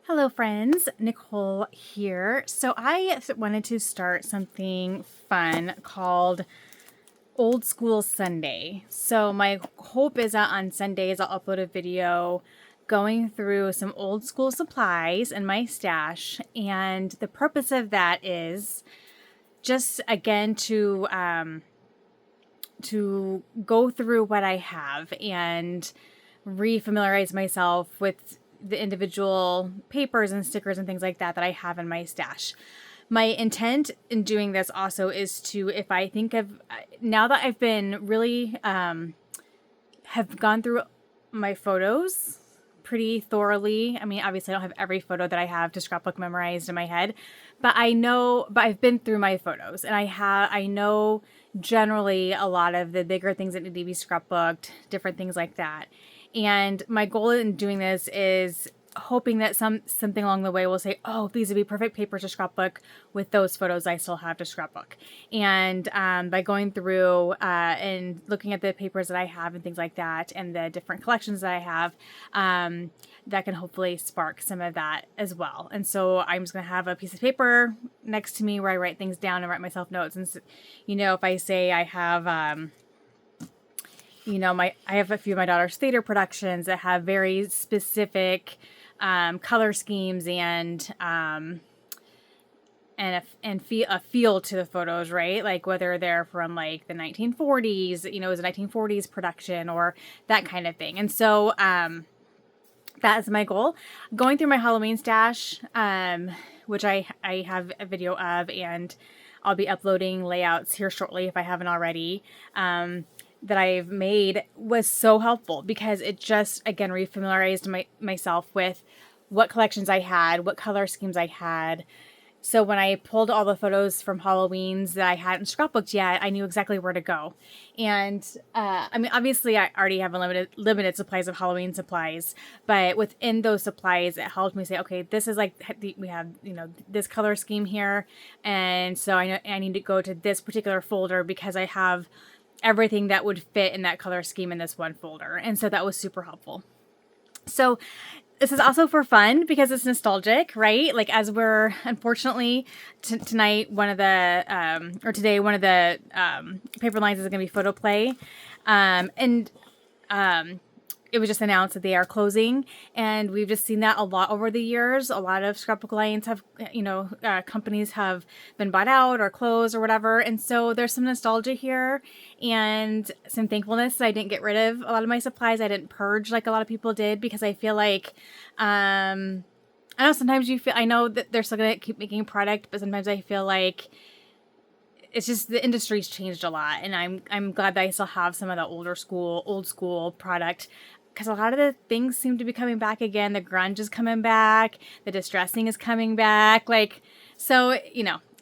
Hello friends, Nicole here. So I wanted to start something fun called Old School Sunday. So my hope is that on Sundays I'll upload a video going through some old school supplies in my stash. And the purpose of that is just again to go through what I have and refamiliarize myself with the individual papers and stickers and things like that I have in my stash. My intent in doing this also is to, if I think of, now that I've been really, have gone through my photos pretty thoroughly. I mean, obviously I don't have every photo that I have to scrapbook memorized in my head, but I've been through my photos and I know generally a lot of the bigger things that need to be scrapbooked, different things like that. And my goal in doing this is hoping that something along the way will say, oh, these would be perfect papers to scrapbook with those photos I still have to scrapbook. And by going through and looking at the papers that I have and things like that and the different collections that I have, that can hopefully spark some of that as well. And so I'm just going to have a piece of paper next to me where I write things down and write myself notes. And, if I say I have... I have a few of my daughter's theater productions that have very specific color schemes and a feel to the photos, right? Like whether they're from like the 1940s, it was a 1940s production or that kind of thing. And so that is my goal. Going through my Halloween stash, which I have a video of, and I'll be uploading layouts here shortly if I haven't already. That I've made was so helpful because it just, again, refamiliarized myself with what collections I had, what color schemes I had. So when I pulled all the photos from Halloween's that I hadn't scrapbooked yet, I knew exactly where to go. And obviously I already have limited supplies of Halloween supplies, but within those supplies, it helped me say, okay, this is like, we have, this color scheme here. And so I know I need to go to this particular folder because I have everything that would fit in that color scheme in this one folder. And so that was super helpful. So this is also for fun because it's nostalgic, right? Like as we're, unfortunately, today, one of the paper lines is going to be Photoplay. It was just announced that they are closing, and we've just seen that a lot over the years. A lot of scrapbook lines have, companies have been bought out or closed or whatever. And so there's some nostalgia here and some thankfulness that I didn't get rid of a lot of my supplies. I didn't purge like a lot of people did because I feel like, I know sometimes I know that they're still going to keep making product, but sometimes I feel like it's just the industry's changed a lot, and I'm glad that I still have some of the old school product, because a lot of the things seem to be coming back again. The grunge is coming back, the distressing is coming back,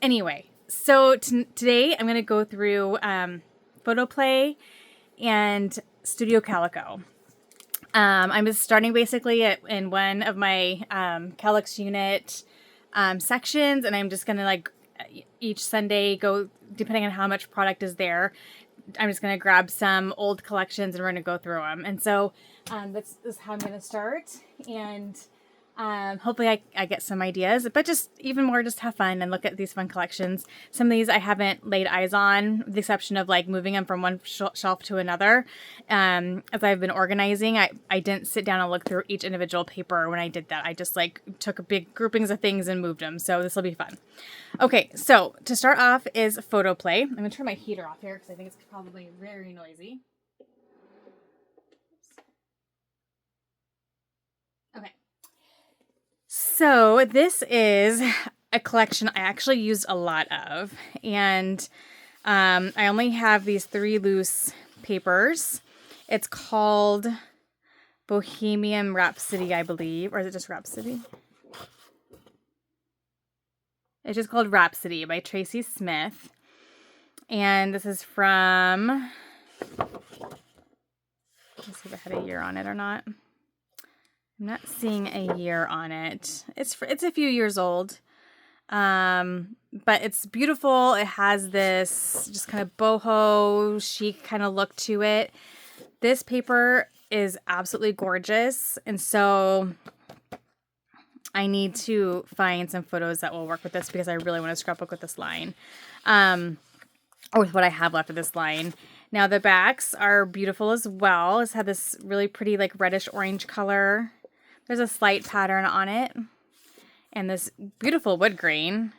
anyway. So today I'm going to go through Photoplay and Studio Calico. I'm just starting basically in one of my Calyx unit sections, and I'm just going to each Sunday go, depending on how much product is there, I'm just going to grab some old collections and we're going to go through them. And so this is how I'm going to start. And hopefully I get some ideas, but just even more, just have fun and look at these fun collections. Some of these I haven't laid eyes on, with the exception of moving them from one shelf to another. As I've been organizing, I didn't sit down and look through each individual paper when I did that. I just took big groupings of things and moved them. So this will be fun. Okay, so to start off is Photoplay. I'm going to turn my heater off here because I think it's probably very noisy. Okay. So this is a collection I actually used a lot of, and I only have these 3 loose papers. It's called Bohemian Rhapsody, I believe, or is it just Rhapsody? It's just called Rhapsody by Tracy Smith, and this is from, let's see if I had a year on it or not. I'm not seeing a year on it. It's a few years old, but it's beautiful. It has this just kind of boho chic kind of look to it. This paper is absolutely gorgeous, and so I need to find some photos that will work with this because I really want to scrapbook with this line. Or with what I have left of this line. Now the backs are beautiful as well. It's had this really pretty like reddish orange color. There's a slight pattern on it. And this beautiful wood grain,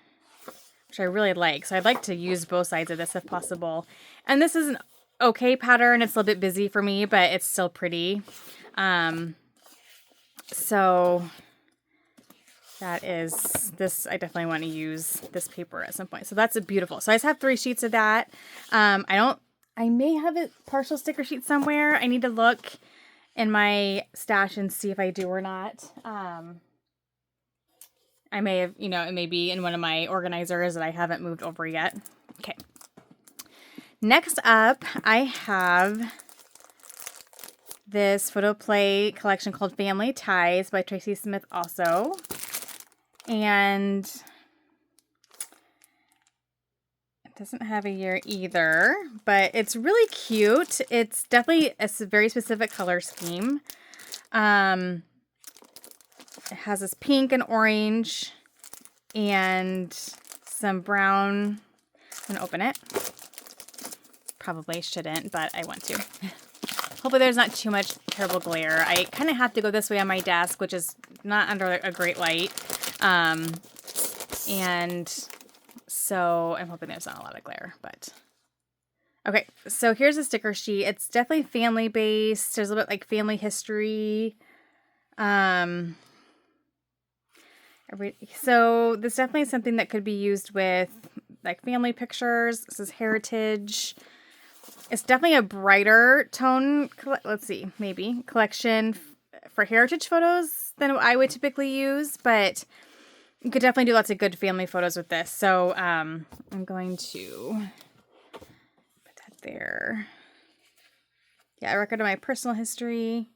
which I really like. So I'd like to use both sides of this if possible. And this is an okay pattern. It's a little bit busy for me, but it's still pretty. So that is this. I definitely want to use this paper at some point. So that's a beautiful. So I just have 3 sheets of that. I may have a partial sticker sheet somewhere. I need to look in my stash and see if I do or not. I may have, it may be in one of my organizers that I haven't moved over yet. Okay. Next up, I have this Photoplay collection called Family Ties by Tracy Smith also. And it doesn't have a year either, but it's really cute. It's definitely a very specific color scheme. It has this pink and orange and some brown. I'm going to open it. Probably shouldn't, but I want to. Hopefully there's not too much terrible glare. I kind of have to go this way on my desk, which is not under a great light. And so I'm hoping there's not a lot of glare, but okay. So here's a sticker sheet. It's definitely family based. There's a little bit like family history. So this definitely is something that could be used with like family pictures. This is heritage. It's definitely a brighter tone. Let's see, maybe collection for heritage photos than I would typically use, but you could definitely do lots of good family photos with this. So I'm going to put that there. Yeah, a record of my personal history.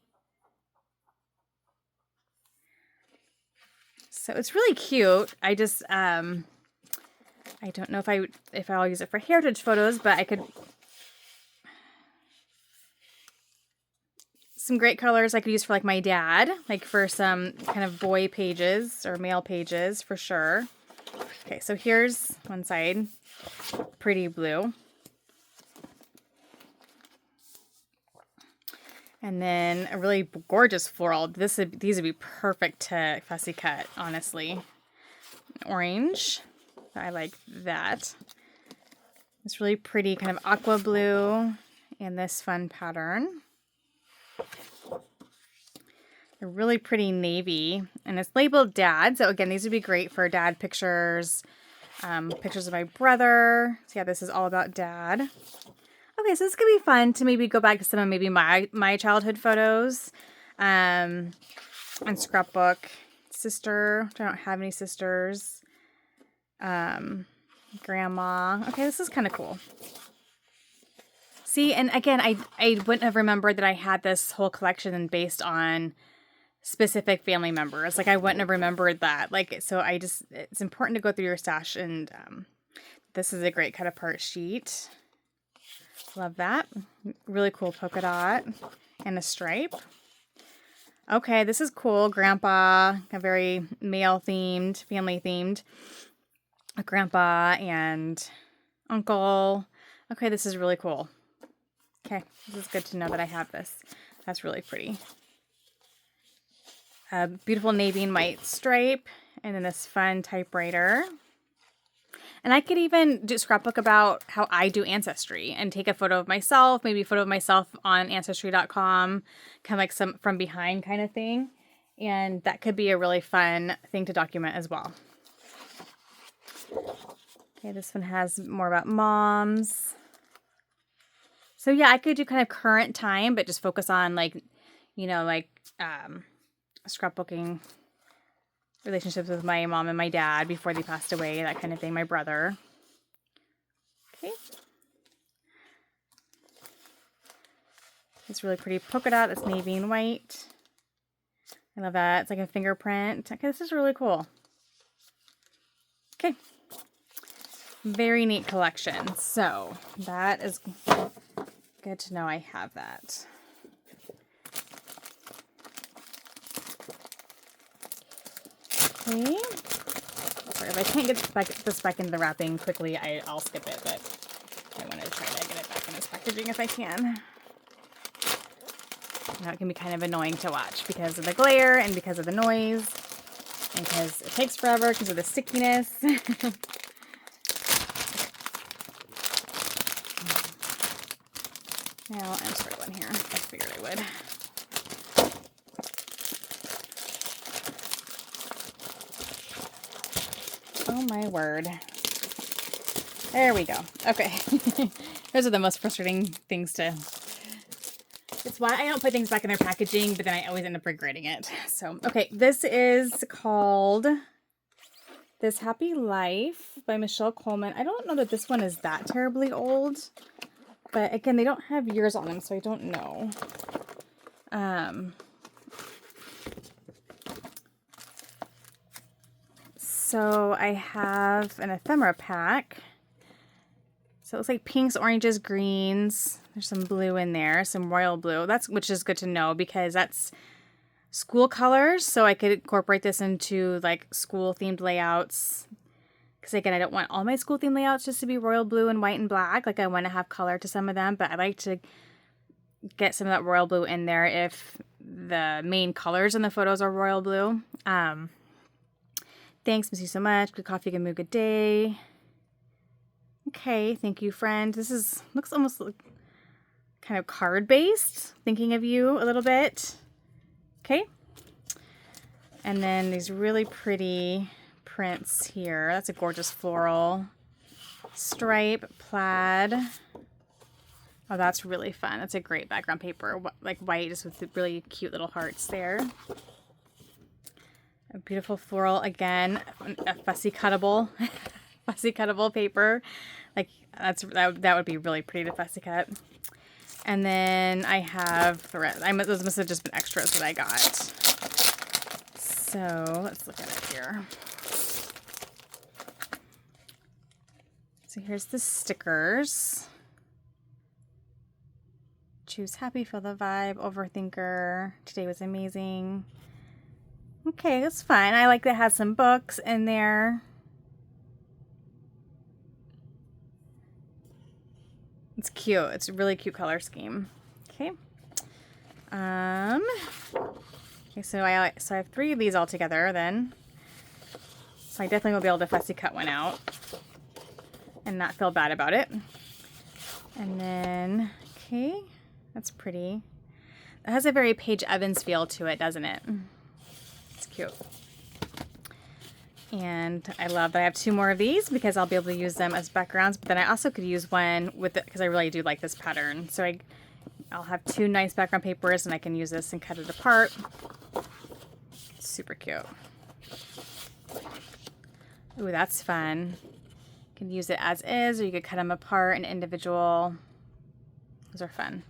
So it's really cute. I just I don't know if I'll use it for heritage photos, but I could. Some great colors I could use for like my dad, like for some kind of boy pages or male pages for sure. Okay, so here's one side, pretty blue. And then a really gorgeous floral. These would be perfect to fussy cut, honestly. Orange, I like that. It's really pretty kind of aqua blue and this fun pattern. A really pretty navy, and it's labeled dad. So again, these would be great for dad pictures, pictures of my brother. So yeah, this is all about dad. Okay, so this could be fun to maybe go back to some of maybe my childhood photos, and scrapbook. Sister, I don't have any sisters. Grandma. Okay, this is kind of cool. See, and again, I wouldn't have remembered that I had this whole collection based on specific family members. Like I wouldn't have remembered that. Like, so it's important to go through your stash, and this is a great cut apart sheet. Love that. Really cool polka dot and a stripe. Okay, this is cool. Grandpa, a very male themed, family themed. A grandpa and uncle. Okay, this is really cool. Okay, this is good to know that I have this. That's really pretty. A beautiful navy and white stripe, and then this fun typewriter. And I could even do a scrapbook about how I do Ancestry and take a photo of myself, maybe a photo of myself on Ancestry.com, kind of like some from behind kind of thing. And that could be a really fun thing to document as well. Okay, this one has more about moms. So yeah, I could do kind of current time, but just focus on like, scrapbooking relationships with my mom and my dad before they passed away, that kind of thing, my brother. Okay. It's really pretty polka dot. That's navy and white. I love that. It's like a fingerprint. Okay, this is really cool. Okay. Very neat collection. So that is good to know I have that. Okay. Sorry, if I can't get this back into the wrapping quickly, I'll skip it, but I want to try to get it back in this packaging if I can. Now it can be kind of annoying to watch because of the glare and because of the noise and because it takes forever because of the stickiness. Now I'll insert one here. I figured I would. Oh my word. There we go. Okay. Those are the most frustrating things to... It's why I don't put things back in their packaging, but then I always end up regretting it. So, okay. This is called This Happy Life by Michelle Coleman. I don't know that this one is that terribly old. But again, they don't have years on them, so I don't know. So I have an ephemera pack. So it looks like pinks, oranges, greens. There's some blue in there, some royal blue. Which is good to know because that's school colors. So I could incorporate this into like school themed layouts. Because again, I don't want all my school theme layouts just to be royal blue and white and black. Like I want to have color to some of them, but I like to get some of that royal blue in there if the main colors in the photos are royal blue. Thanks, miss you so much. Good coffee, good mood, good day. Okay, thank you, friend. This looks almost like kind of card based. Thinking of you a little bit. Okay. And then these really pretty prints here. That's a gorgeous floral stripe plaid. Oh, that's really fun. That's a great background paper, like white, just with really cute little hearts there. A beautiful floral again, a fussy cuttable, fussy cuttable paper. Like that would be really pretty to fussy cut. And then I have the rest. Those must have just been extras that I got. So let's look at it here. So here's the stickers. Choose happy, feel the vibe, overthinker. Today was amazing. Okay, that's fine. I like that it has some books in there. It's cute. It's a really cute color scheme. Okay. Okay, so I have 3 of these all together then. So I definitely will be able to fussy cut one out and not feel bad about it. And then, okay, that's pretty. It has a very Paige Evans feel to it, doesn't it? It's cute. And I love that I have 2 more of these because I'll be able to use them as backgrounds. But then I also could use one with it because I really do like this pattern. So I'll have 2 nice background papers and I can use this and cut it apart. Super cute. Ooh, that's fun. You can use it as is or you could cut them apart and individual. Those are fun.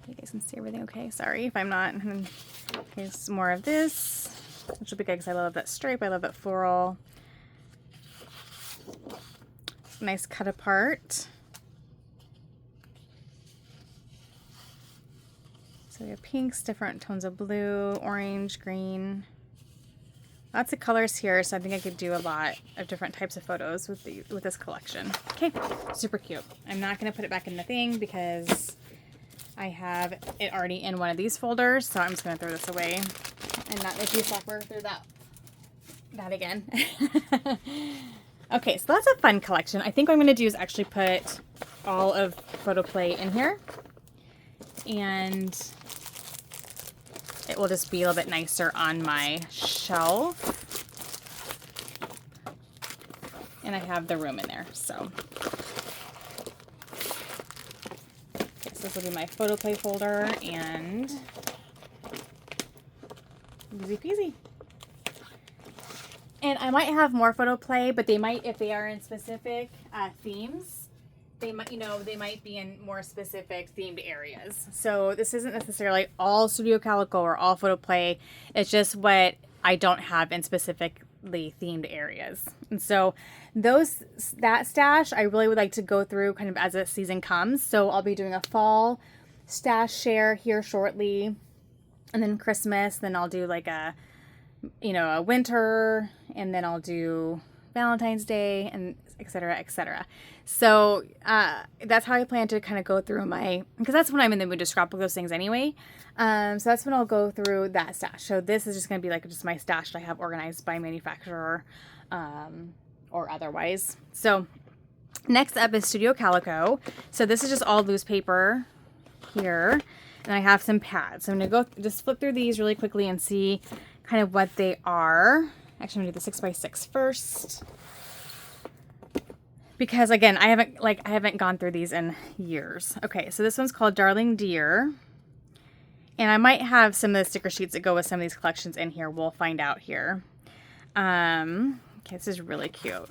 You guys can see everything okay. Sorry if I'm not. Okay, some more of this, which will be good because I love that stripe. I love that floral. Nice cut apart. So we have pinks, different tones of blue, orange, green. Lots of colors here, so I think I could do a lot of different types of photos with this collection. Okay, super cute. I'm not going to put it back in the thing because I have it already in one of these folders, so I'm just going to throw this away and not make you suffer through that again. Okay, so that's a fun collection. I think what I'm going to do is actually put all of Photoplay in here, and it will just be a little bit nicer on my shelf. And I have the room in there, so. Okay, so this will be my Photoplay folder, and easy peasy. And I might have more Photoplay, but they might, if they are in specific themes, they might be in more specific themed areas. So this isn't necessarily all Studio Calico or all Photoplay. It's just what I don't have in specifically themed areas. And so that stash I really would like to go through kind of as the season comes. So I'll be doing a fall stash share here shortly, and then Christmas. Then I'll do like a a winter, and then I'll do Valentine's Day, and et cetera, et cetera. So that's how I plan to kind of go through because that's when I'm in the mood to scrapbook those things anyway. So that's when I'll go through that stash. So this is just going to be like just my stash that I have organized by manufacturer or otherwise. So next up is Studio Calico. So this is just all loose paper here. And I have some pads. So I'm going to go just flip through these really quickly and see kind of what they are. Actually, I'm going to do the 6x6 first. Because again, I haven't gone through these in years. Okay, so this one's called Darling Dear. And I might have some of the sticker sheets that go with some of these collections in here. We'll find out here. Okay, this is really cute.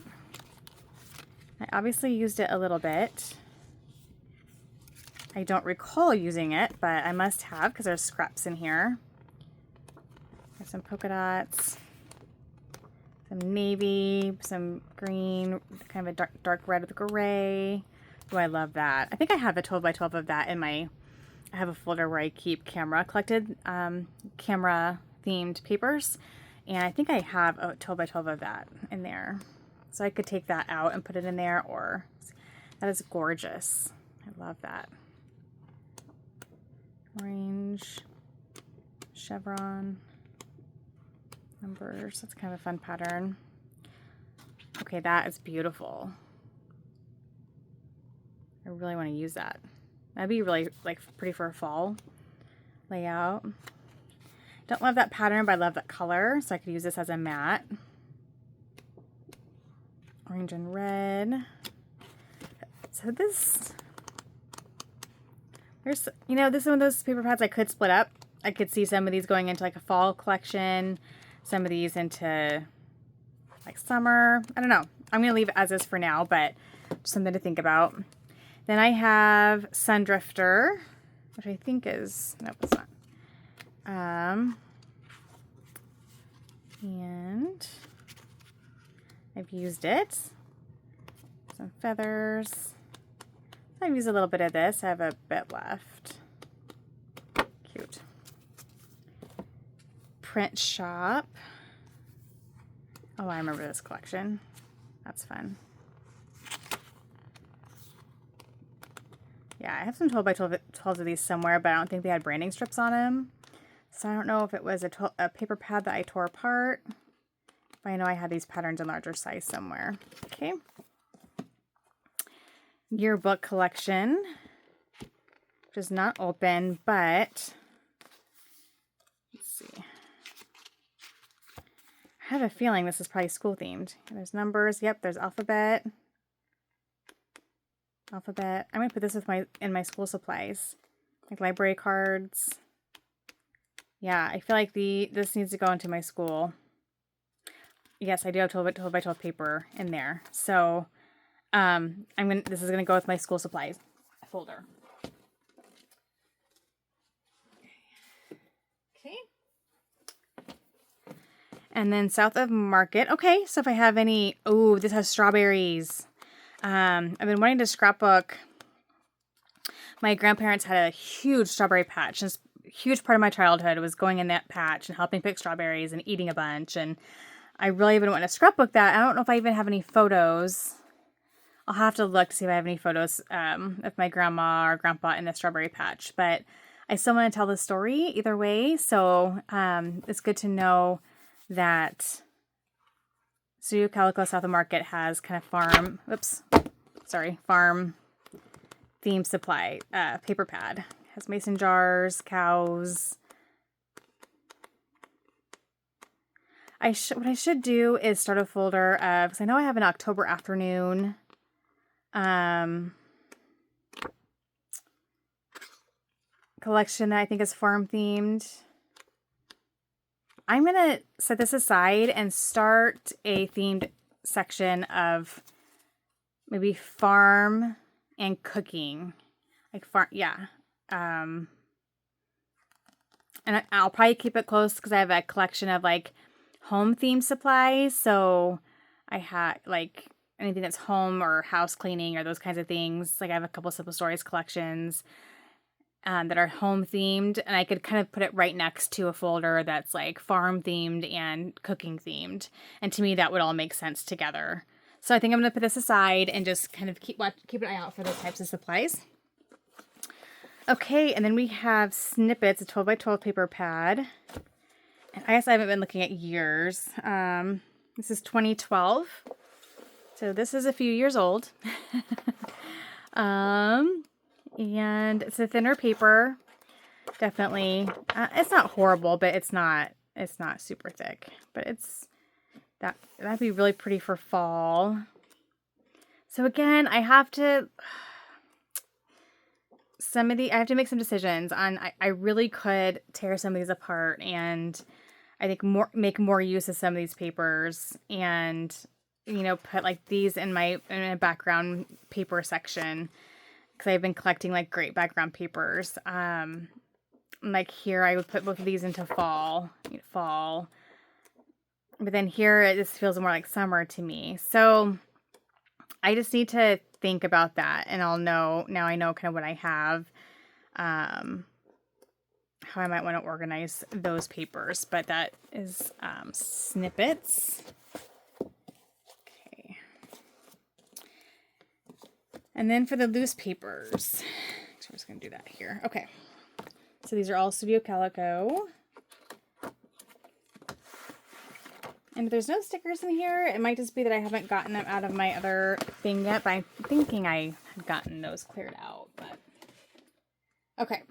I obviously used it a little bit. I don't recall using it, but I must have because there's scraps in here. There's some polka dots, some navy, some green, kind of a dark red with gray. Oh, I love that. I think I have a 12 by 12 of that in I have a folder where I keep collected camera themed papers. And I think I have a 12 by 12 of that in there. So I could take that out and put it in there, or that is gorgeous. I love that. Orange, chevron, numbers. That's kind of a fun pattern. Okay, that is beautiful. I really want to use that. That'd be really pretty for a fall layout. Don't love that pattern, but I love that color, so I could use this as a mat. Orange and red. So this, this is one of those paper pads I could split up. I could see some of these going into like a fall collection, some of these into like summer. I don't know. I'm going to leave it as is for now, but something to think about. Then I have Sundrifter, which I think is, nope, it's not. And I've used it. Some feathers. I've used a little bit of this. I have a bit left. Cute. Print Shop. Oh, I remember this collection. That's fun. Yeah, I have some 12 by 12 of these somewhere, but I don't think they had branding strips on them. So I don't know if it was a paper pad that I tore apart. But I know I had these patterns in larger size somewhere. Okay. Yearbook collection, which is not open, but let's see. I have a feeling this is probably school themed. There's numbers. Yep, there's alphabet. I'm going to put this in my school supplies, like library cards. Yeah, I feel like this needs to go into my school. Yes, I do have 12 by 12 paper in there. So this is gonna go with my school supplies folder. Okay. And then South of Market. Okay, so if I have any, oh, this has strawberries. I've been wanting to scrapbook. My grandparents had a huge strawberry patch. Just a huge part of my childhood was going in that patch and helping pick strawberries and eating a bunch. And I really even want to scrapbook that. I don't know if I even have any photos. I'll have to look to see if I have any photos of my grandma or grandpa in the strawberry patch. But I still want to tell the story either way. So it's good to know that Studio Calico South of Market has kind of farm themed supply paper pad. It has mason jars, cows. What I should do is start a folder of, because I know I have an October afternoon collection that I think is farm themed. I'm going to set this aside and start a themed section of maybe farm and cooking. Like farm, yeah. And I'll probably keep it close because I have a collection of like home themed supplies. So I have like anything that's home or house cleaning or those kinds of things. Like I have a couple Simple Stories collections. that are home themed, and I could kind of put it right next to a folder that's like farm themed and cooking themed. And to me, that would all make sense together. So I think I'm going to put this aside and just kind of keep an eye out for those types of supplies. Okay, and then we have Snippets, a 12 by 12 paper pad. And I guess I haven't been looking at years. This is 2012. So this is a few years old. And it's a thinner paper. Definitely. It's not horrible, but it's not super thick. But that'd be really pretty for fall. So again, I have to make some decisions on. I really could tear some of these apart and I think make more use of some of these papers and put like these in a background paper section. Because I've been collecting like great background papers. Like here, I would put both of these into fall. But then here, this feels more like summer to me. So I just need to think about that, and I'll know now. I know kind of what I have, how I might want to organize those papers. But that is Snippets. And then for the loose papers, so I'm just going to do that here. Okay. So these are all Studio Calico. And if there's no stickers in here, it might just be that I haven't gotten them out of my other thing yet, but I'm thinking I had gotten those cleared out. But okay.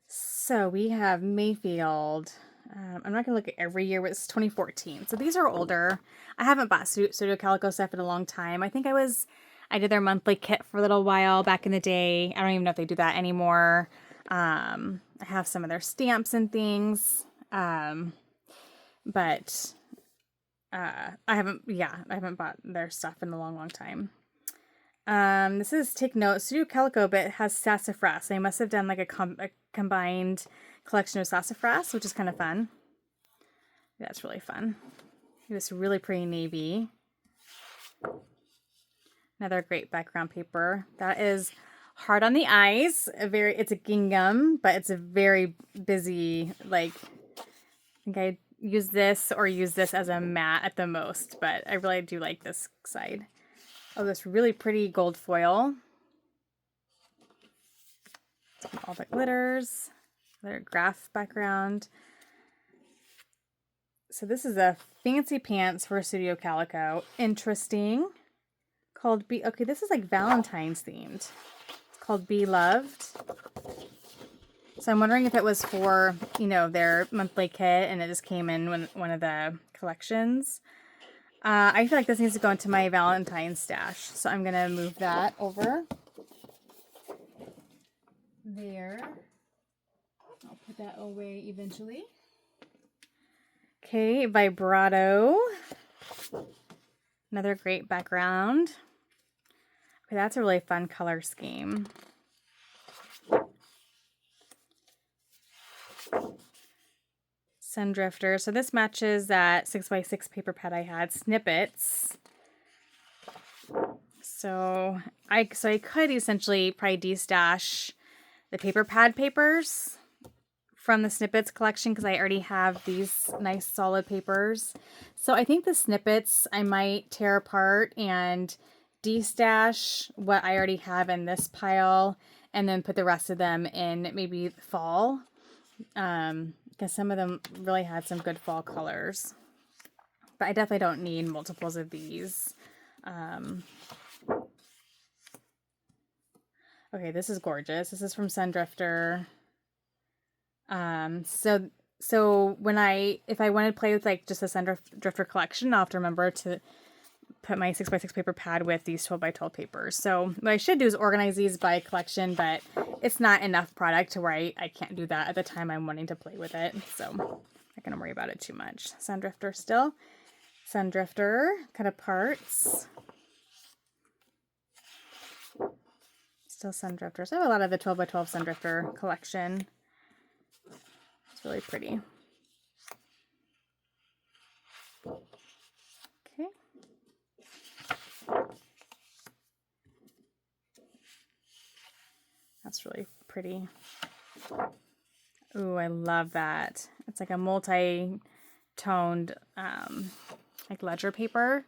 So we have Mayfield. I'm not going to look at every year, but it's 2014. So these are older. I haven't bought Studio Calico stuff in a long time. I think I did their monthly kit for a little while back in the day. I don't even know if they do that anymore. I have some of their stamps and things. But I haven't bought their stuff in a long, long time. This is Take Note Studio Calico, but it has sassafras. They must have done like a combined collection of sassafras, which is kind of fun. That's really fun. This really pretty navy. Another great background paper. That is hard on the eyes. It's a gingham, but it's a very busy, like, I think I use this as a mat at the most, but I really do like this side. Oh, this really pretty gold foil. All the glitters. Their graph background. So this is a fancy pants for Studio Calico. Interesting. Called Be... Okay, this is like Valentine's themed. It's called Be Loved. So I'm wondering if it was for, their monthly kit and it just came in one of the collections. I feel like this needs to go into my Valentine's stash. So I'm going to move that over. There. I'll put that away eventually. Okay, Vibrato. Another great background. Okay, that's a really fun color scheme. Sundrifter. So this matches that 6x6 paper pad I had. Snippets. So I could essentially probably de-stash the paper pad papers from the Snippets collection because I already have these nice solid papers. So I think the Snippets I might tear apart and de-stash what I already have in this pile and then put the rest of them in maybe fall. Because some of them really had some good fall colors. But I definitely don't need multiples of these. Okay, this is gorgeous. This is from Sundrifter. So if I want to play with like just a Sundrifter collection, I'll have to remember to put my 6x6 paper pad with these 12x12 papers. So what I should do is organize these by collection, but it's not enough product to where I can't do that at the time I'm wanting to play with it. So I'm not going to worry about it too much. Sundrifter still. Sundrifter, cut apart. Still Sundrifters. I have a lot of the 12x12 Sundrifter collection. It's really pretty. Okay. That's really pretty. Ooh, I love that. It's like a multi-toned like ledger paper.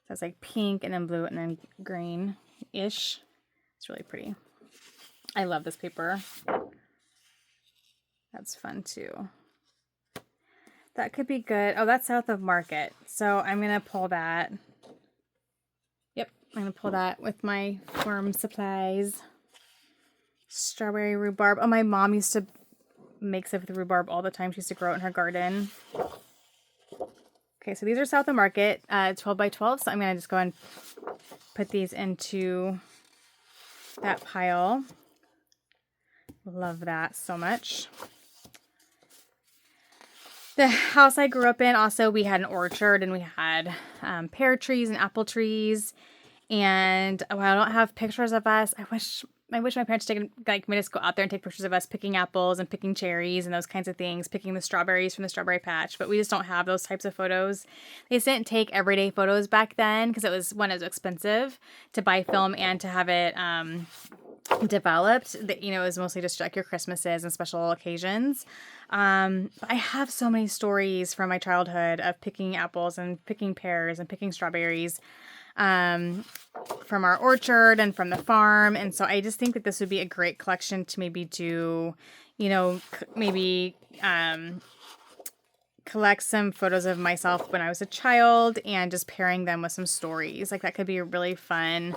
So it's like pink and then blue and then green-ish. It's really pretty. I love this paper. That's fun too. That could be good. Oh, that's South of Market. So I'm going to pull that. Yep, I'm going to pull that with my farm supplies. Strawberry rhubarb. Oh, my mom used to make stuff with rhubarb all the time. She used to grow it in her garden. Okay, so these are South of Market, 12 by 12. So I'm going to just go and put these into that pile. Love that so much. The house I grew up in, also, we had an orchard and we had pear trees and apple trees. And while I don't have pictures of us, I wish my parents made us go out there and take pictures of us picking apples and picking cherries and those kinds of things, picking the strawberries from the strawberry patch. But we just don't have those types of photos. They didn't take everyday photos back then because it was expensive to buy film and to have it developed. That, you know, it was mostly just like your Christmases and special occasions. But I have so many stories from my childhood of picking apples and picking pears and picking strawberries from our orchard and from the farm. And so I just think that this would be a great collection to maybe do, you know, maybe collect some photos of myself when I was a child and just pairing them with some stories. Like that could be a really fun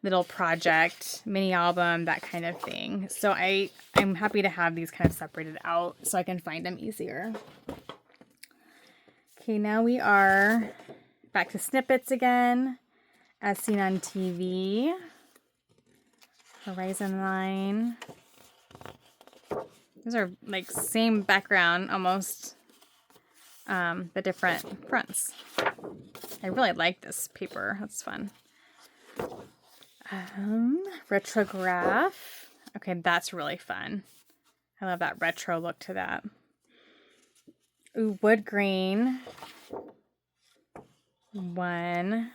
little project, mini album, that kind of thing. So I'm happy to have these kind of separated out so I can find them easier. Okay, now we are back to snippets again, as seen on TV. Horizon line. Those are like same background almost, the different fronts. I really like this paper. That's fun. Retrograph. Okay, that's really fun. I love that retro look to that. Ooh, wood grain. One.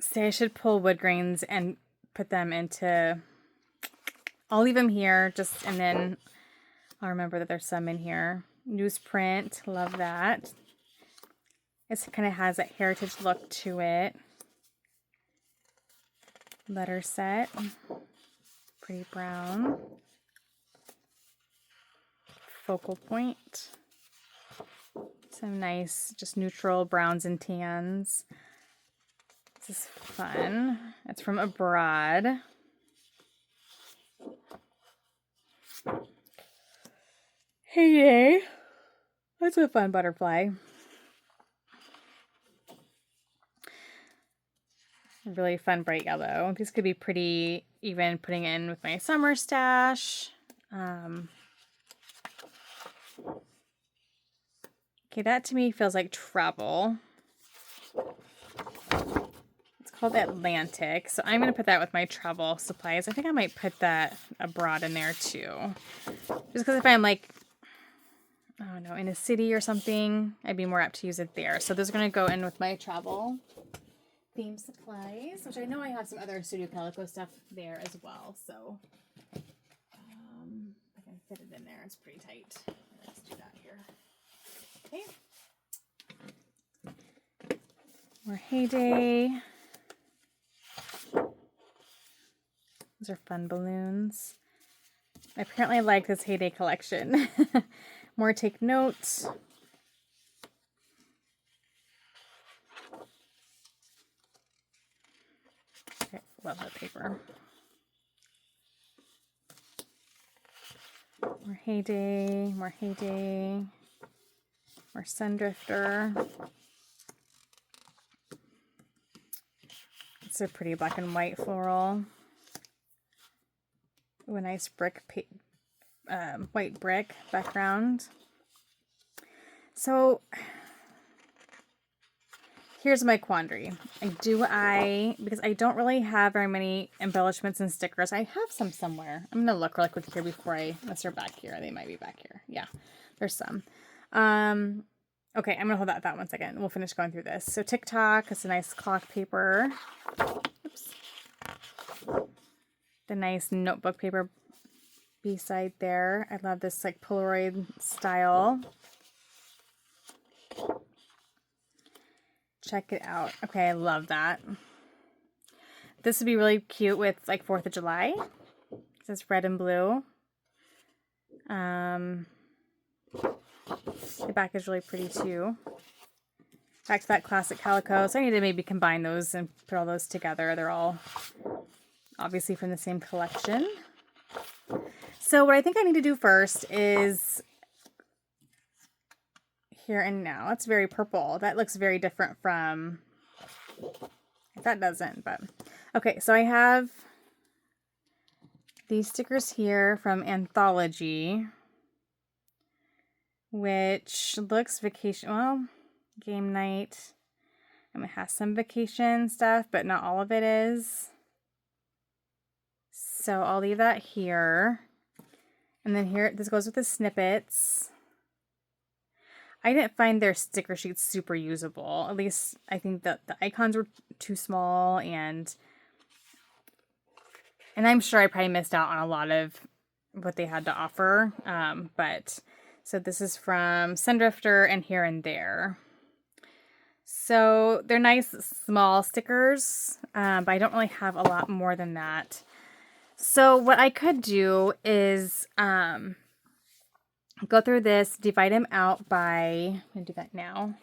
Say I should pull wood grains and put them into... I'll leave them here just, and then I'll remember that there's some in here. Newsprint. Love that. It kind of has that heritage look to it. Letter set. Pretty brown. Focal point. Some nice, just neutral browns and tans. This is fun. It's from abroad. Hey, that's a fun butterfly. Really fun bright yellow. These could be pretty, even putting in with my summer stash. Okay, that to me feels like travel. It's called Atlantic, so I'm going to put that with my travel supplies. I think I might put that abroad in there too. Just because if I'm like, I don't know, in a city or something, I'd be more apt to use it there. So those are going to go in with my travel theme supplies, which I know I have some other Studio Calico stuff there as well. So I can fit it in there. It's pretty tight. Let's do that here. Okay. More Heyday. Those are fun balloons. I apparently like this Heyday collection. More Take Notes. Okay, love that paper. More Heyday, more Heyday, more Sundrifter. It's a pretty black and white floral. Ooh, a nice brick, white brick background. So here's my quandary. Because I don't really have very many embellishments and stickers. I have some somewhere. I'm going to look really quick here before unless they're back here. They might be back here. Yeah, there's some. Okay, I'm going to hold that 1 second. We'll finish going through this. So TikTok, it's a nice clock paper. Oops. the nice notebook paper B-side there. I love this like Polaroid style. Check it out. Okay, I love that. This would be really cute with like 4th of July. It's red and blue. The back is really pretty too. Back to that classic Calico. So I need to maybe combine those and put all those together. They're all obviously from the same collection. So what I think I need to do first is here and now. It's very purple. That looks very different from, that doesn't, but okay. So I have these stickers here from Anthology, which looks vacation, well, game night. And it has some vacation stuff, but not all of it is. So I'll leave that here. And then here, this goes with the snippets. I didn't find their sticker sheets super usable. At least I think that the icons were too small, and I'm sure I probably missed out on a lot of what they had to offer. But so this is from Sundrifter and Here and There. So they're nice small stickers, but I don't really have a lot more than that. So what I could do is go through this, divide them out by, I'm going to do that now.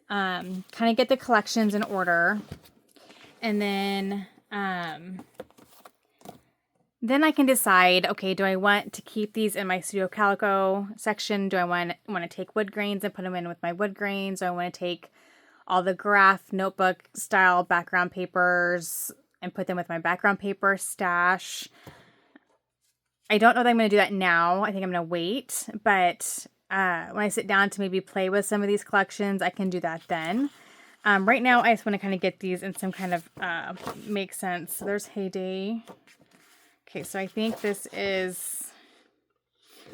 Kind of get the collections in order. And then I can decide, okay, do I want to keep these in my Studio Calico section? Do I want to take wood grains and put them in with my wood grains? Do I want to take all the graph notebook style background papers and put them with my background paper stash? I don't know that I'm going to do that now. I think I'm going to wait. But when I sit down to maybe play with some of these collections, I can do that then. Right now, I just want to kind of get these in some kind of make sense. So there's Heyday. Okay, so I think this is,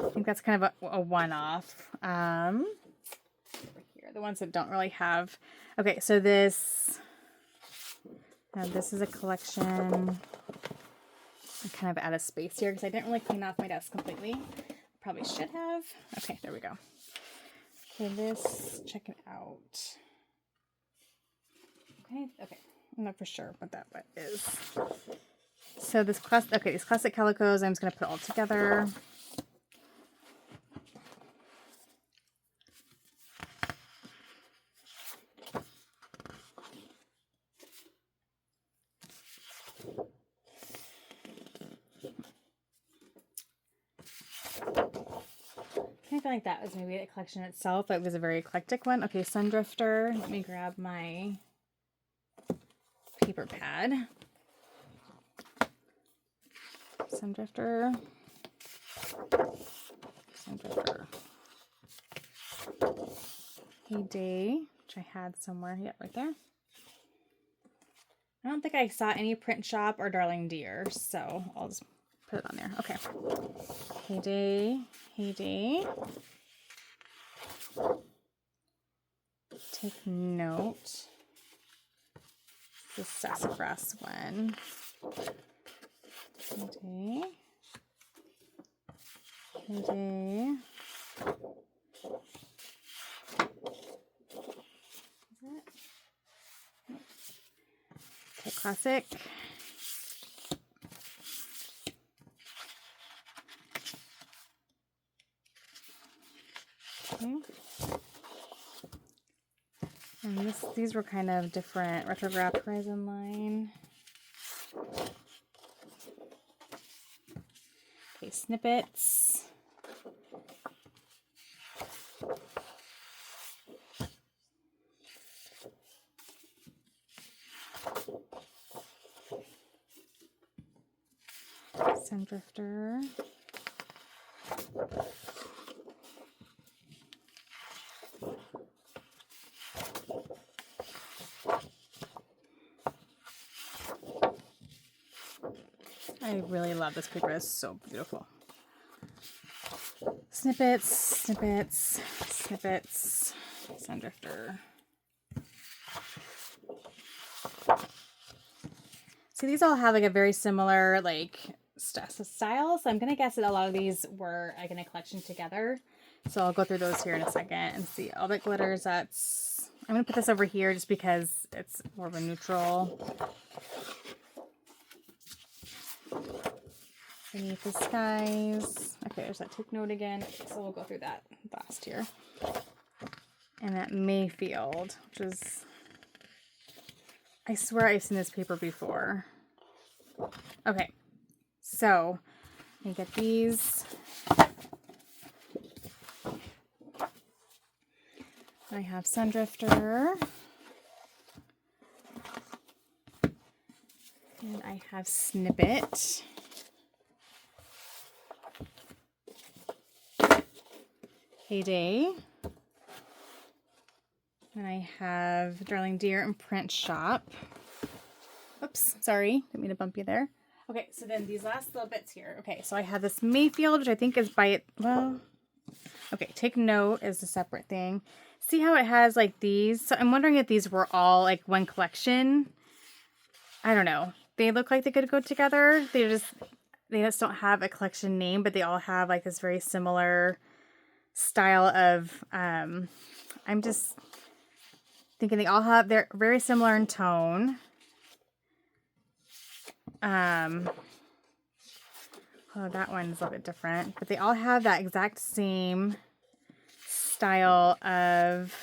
I think that's kind of a one-off. Here, the ones that don't really have. Okay, so this is a collection. I'm kind of out of space here because I didn't really clean off my desk completely. Probably should have. Okay, there we go. Okay, this, check it out. Okay, I'm not for sure what that is. So this these classic Calicos, I'm just going to put all together. I feel like that was maybe the collection itself. It was a very eclectic one. Okay, Sundrifter. Let me grab my paper pad. Sundrifter. Heyday, which I had somewhere. Yep, right there. I don't think I saw any Print Shop or Darling Deer, so I'll just put it on there. Okay. Heyday. Take note. The sassafras one. Heyday. Is that? Okay, classic. Okay. And these were kind of different. Retrograph Horizon line. Okay, snippets. Sundrifter. I really love this paper. It's so beautiful. Snippets. Sundrifter. See, these all have like a very similar like style. So I'm going to guess that a lot of these were like in a collection together. So I'll go through those here in a second and see. All that glitters, that's... I'm going to put this over here just because it's more of a neutral. Beneath the Skies. Okay, there's that Take Note again. So we'll go through that last here. And that Mayfield, which is... I swear I've seen this paper before. Okay, so let me get these. I have Sundrifter. And I have Snippet. Heyday. And I have Darling Deer and Print Shop. Oops, sorry, didn't mean to bump you there. Okay, so then these last little bits here. Okay, so I have this Mayfield, which I think is by it. Well, okay, Take Note is a separate thing. See how it has like these? So I'm wondering if these were all like one collection. I don't know. They look like they could go together. They just don't have a collection name, but they all have like this very similar style of, I'm just thinking they all have, they're very similar in tone. Oh, that one's a little bit different, but they all have that exact same style of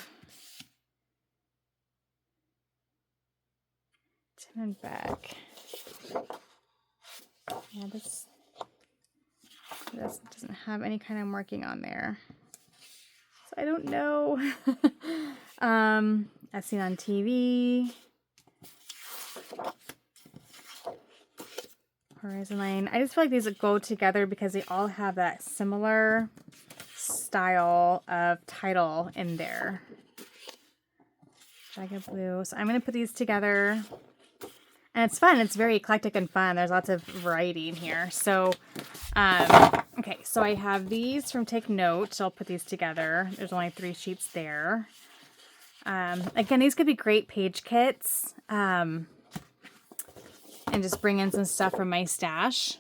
tin and back. Yeah, this doesn't have any kind of marking on there, so I don't know. I've seen on TV. Horizon Line. I just feel like these go together because they all have that similar style of title in there. Jagged Blue. So I'm going to put these together. And it's fun. It's very eclectic and fun. There's lots of variety in here. So, okay. So I have these from Take Note. So I'll put these together. There's only 3 sheets there. Again, these could be great page kits. And just bring in some stuff from my stash.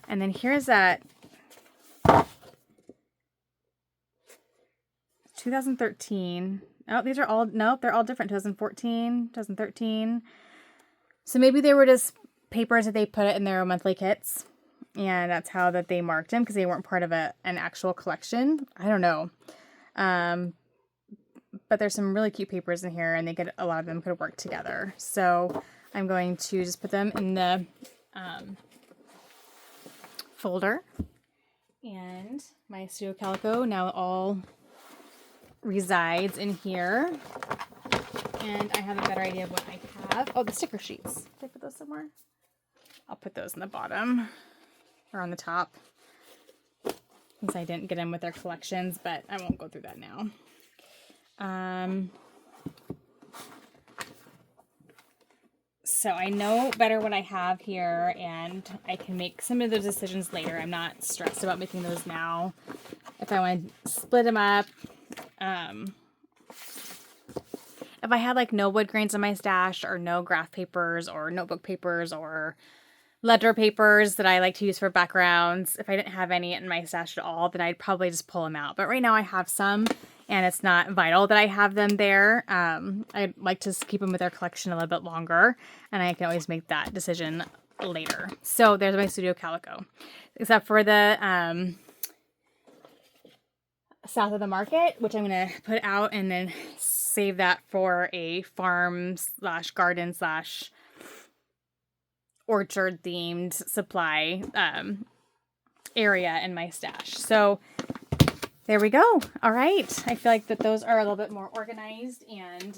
And then here's that 2013. Oh, these are all, nope, they're all different. 2014, 2013. So maybe they were just papers that they put in their monthly kits. And that's how that they marked them because they weren't part of an actual collection. I don't know. But there's some really cute papers in here and a lot of them could work together. So I'm going to just put them in the folder. And my Studio Calico now all resides in here. And I have a better idea of what I have. Oh, the sticker sheets. Did I put those somewhere? I'll put those in the bottom or on the top. Since I didn't get in with their collections, but I won't go through that now. So I know better what I have here, and I can make some of those decisions later. I'm not stressed about making those now. If I want to split them up, if I had like no wood grains in my stash or no graph papers or notebook papers or ledger papers that I like to use for backgrounds, if I didn't have any in my stash at all, then I'd probably just pull them out. But right now I have some, and it's not vital that I have them there. I'd like to keep them with their collection a little bit longer, and I can always make that decision later. So there's my Studio Calico. Except for the South of the Market, which I'm going to put out and then save that for a farm / garden / orchard themed supply area in my stash. So there we go. All right. I feel like that those are a little bit more organized, and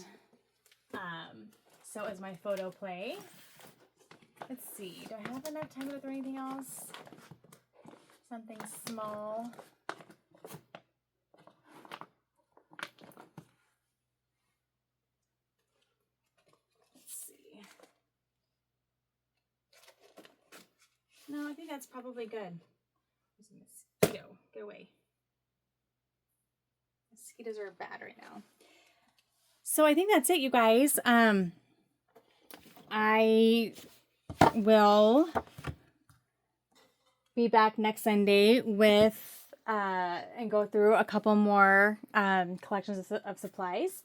so is my Photoplay. Let's see. Do I have enough time to go through anything else? Something small. Let's see. No, I think that's probably good. There's a mosquito. Get away. Mosquitoes are bad right now. So I think that's it, you guys. I will be back next Sunday with and go through a couple more collections of supplies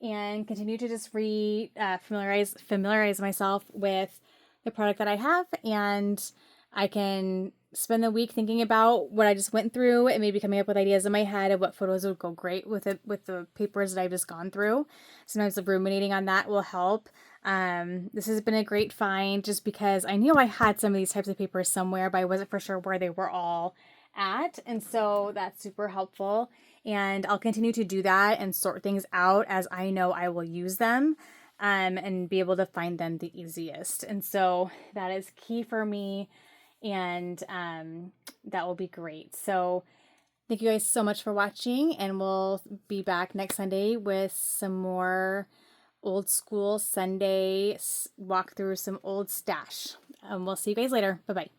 and continue to just familiarize myself with the product that I have, and I can spend the week thinking about what I just went through and maybe coming up with ideas in my head of what photos would go great with it, with the papers that I've just gone through. Sometimes the ruminating on that will help. This has been a great find just because I knew I had some of these types of papers somewhere, but I wasn't for sure where they were all at. And so that's super helpful. And I'll continue to do that and sort things out as I know I will use them, and be able to find them the easiest. And so that is key for me, and that will be great. So thank you guys so much for watching, and we'll be back next Sunday with some more old school Sunday walk through some old stash. We'll see you guys later. Bye-bye.